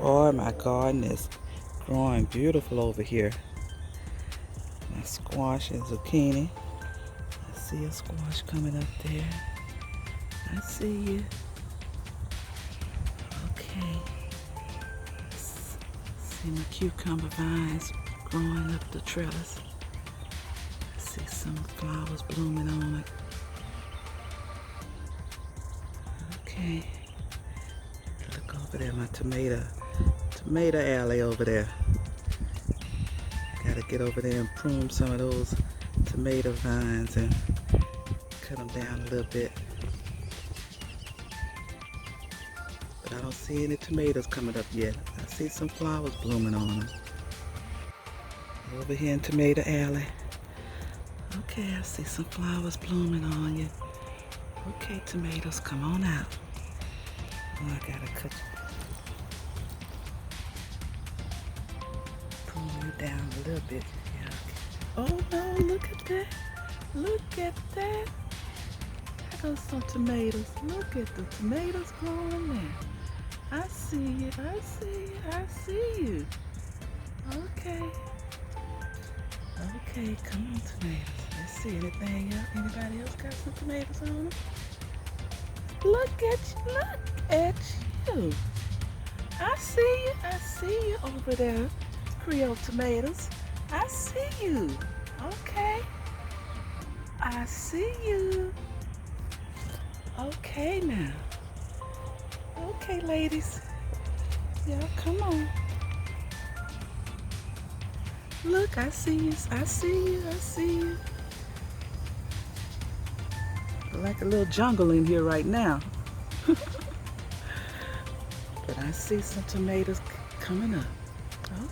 Oh, my garden is growing beautiful over here. My squash and zucchini. I see a squash coming up there. I see you. Okay. See my cucumber vines growing up the trellis. I see some flowers blooming on it. Okay. Look over there, my tomato alley over there. Gotta get over there and prune some of those tomato vines and cut them down a little bit. But I don't see any tomatoes coming up yet. I see some flowers blooming on them. Over here in Tomato Alley. Okay, I see some flowers blooming on you. Okay, tomatoes, come on out. Oh, I gotta pull you down a little bit. Yeah. Oh no, look at that. Look at that. There goes some tomatoes. Look at the tomatoes growing there. I see you, I see you, I see you. Okay. Okay, come on, tomatoes. Let's see anything else. Anybody else got some tomatoes on them? Look at you, look at you. I see you over there, Creole tomatoes. I see you. Okay. I see you. Okay now. Okay, ladies. Yeah, come on. Look, I see you. I see you. I see you. Like a little jungle in here right now. But I see some tomatoes coming up.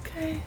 Okay.